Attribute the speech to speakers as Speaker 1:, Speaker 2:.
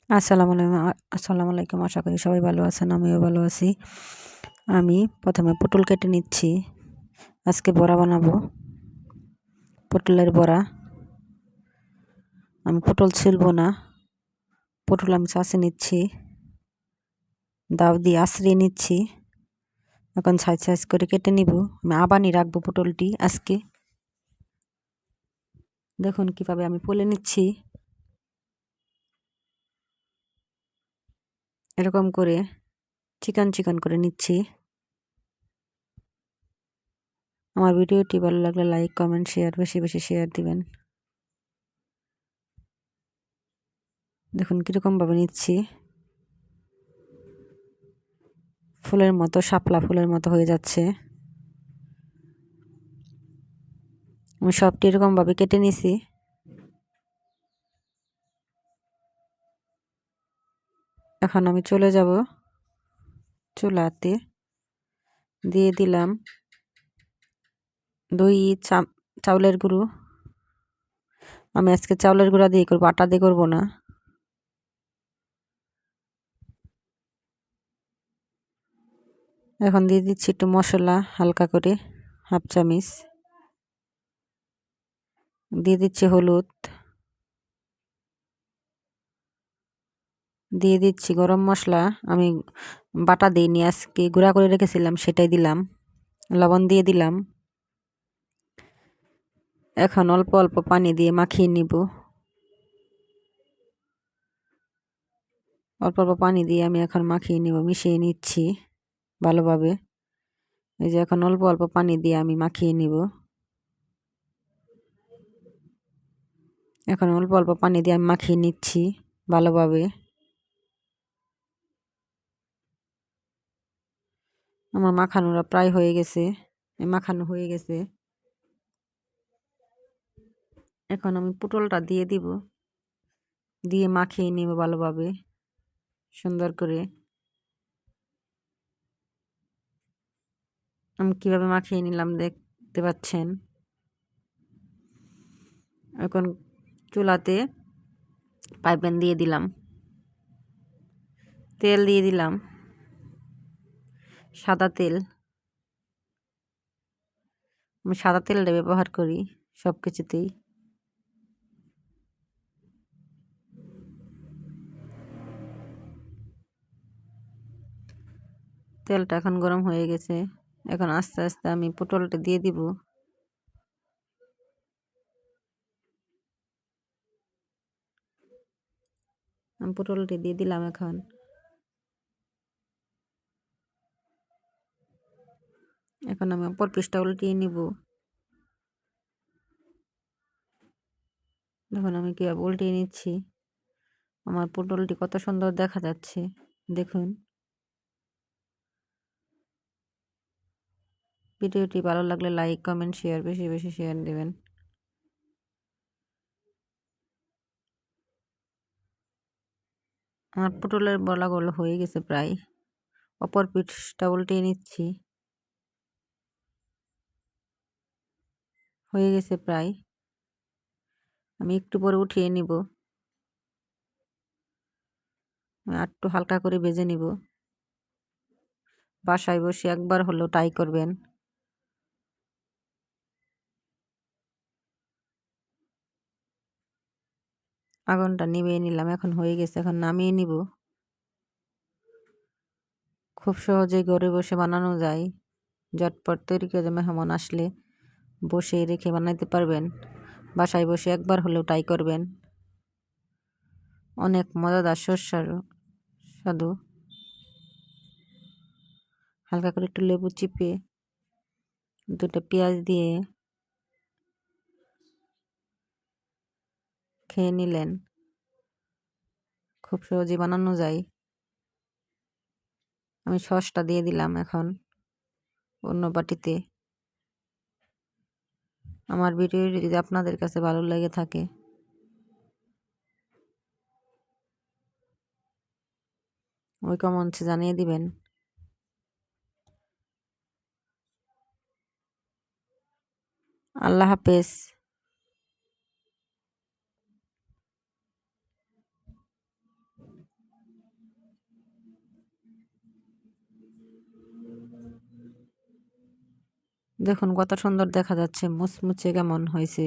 Speaker 1: আসসালামু আলাইকুম। আশা করি সবাই ভালো আছেন, আমিও ভালো আছি। আমি প্রথমে পটল কেটে নিচ্ছি। আজকে বড়া বানাবো, পটলের বড়া। আমি পটল ছিলবো না, পটল আমি চাষে নিচ্ছি, দাও দিয়ে আঁচড়িয়ে নিচ্ছি। এখন সাইজ সাইজ করে কেটে নিব। আমি আবানি রাখবো পটলটি আজকে। দেখুন কিভাবে আমি পলে নিচ্ছি, এরকম করে চিকন চিকন করে নিচ্ছি। আমার ভিডিওটি ভালো লাগলে লাইক, কমেন্ট, শেয়ার, বেশি বেশি শেয়ার দিবেন। দেখুন কীরকমভাবে নিচ্ছি, ফুলের মতো, শাপলা ফুলের মতো হয়ে যাচ্ছে। আমি সবটি এরকমভাবে কেটে নিছি। এখন আমি চলে যাব চুলাতে, দিয়ে দিলাম চাউলের গুঁড়ো। আমি আজকে চাউলের গুঁড়া দিয়ে করবো, আটা দিয়ে করবো না। এখন দিয়ে দিচ্ছি একটু মশলা, হালকা করে হাফ চামচ দিয়ে দিচ্ছি, হলুদ দিয়ে দিচ্ছি, গরম মশলা আমি বাটা দিইনি, আজকে গুঁড়া করে রেখেছিলাম সেটাই দিলাম, লবণ দিয়ে দিলাম। এখন অল্প অল্প পানি দিয়ে মাখিয়ে নিব। অল্প অল্প পানি দিয়ে আমি এখন মাখিয়ে নিব, মিশিয়ে নিচ্ছি ভালোভাবে। এই যে এখন অল্প অল্প পানি দিয়ে আমি মাখিয়ে নিব। এখন অল্প অল্প পানি দিয়ে আমি মাখিয়ে নিচ্ছি ভালোভাবে। আমার মাখানোটা প্রায় হয়ে গেছে, মাখানো হয়ে গেছে। এখন আমি পটলটা দিয়ে দিব, দিয়ে মাখিয়ে নিব ভালোভাবে সুন্দর করে। আমি কীভাবে মাখিয়ে নিলাম দেখতে পাচ্ছেন। এখন চুলাতে পাইপ্যান দিয়ে দিলাম, তেল দিয়ে দিলাম, সাদা তেল। আমি সাদা তেলটা ব্যবহার করি সব কিছুতেই। তেলটা এখন গরম হয়ে গেছে। এখন আস্তে আস্তে আমি পটলটা দিয়ে দিব। আমি পটলটি দিয়ে দিলাম। এখন আমি অপর পিসটা উল্টিয়ে নিব। দেখুন আমি কীভাবে উল্টিয়ে নিচ্ছি, আমার পটলটি কত সুন্দর দেখা যাচ্ছে দেখুন। ভিডিওটি ভালো লাগলে লাইক, কমেন্ট, শেয়ার, বেশি বেশি শেয়ার দেবেন। আমার পটলের বড়াগুলো হয়ে গেছে প্রায়। অপর পিঠটা উল্টিয়ে নিচ্ছি, হয়ে গেছে প্রায়। আমি একটু পরে উঠিয়ে নিব, একটু হালকা করে ভেজে নিব। বাসায় বসে একবার হলেও ট্রাই করবেন। আগুনটা নিভিয়ে নিলাম, এখন হয়ে গেছে, এখন নামিয়ে নিব। খুব সহজেই ঘরে বসে বানানো যায়, ঝটপট তৈরি করে মেহমান আসলে বসে রেখে বানাইতে পারবেন। বাসায় বসে একবার হলেও ট্রাই করবেন। অনেক মজাদার সুস্বাদু। হালকা করে একটু লেবু চিপে, দুটো পেঁয়াজ দিয়ে খেয়ে নিলেন। খুব সহজেই বানানো যায়। আমি সসটা দিয়ে দিলাম এখন অন্য বাটিতে। আমার ভিডিওটি যদি আপনাদের কাছে ভালো লেগে থাকে, ওই কমেন্টসে জানিয়ে দিবেন। আল্লাহ হাফেজ। দেখুন কত সুন্দর দেখা যাচ্ছে, মুচমুচে কেমন হয়েছে।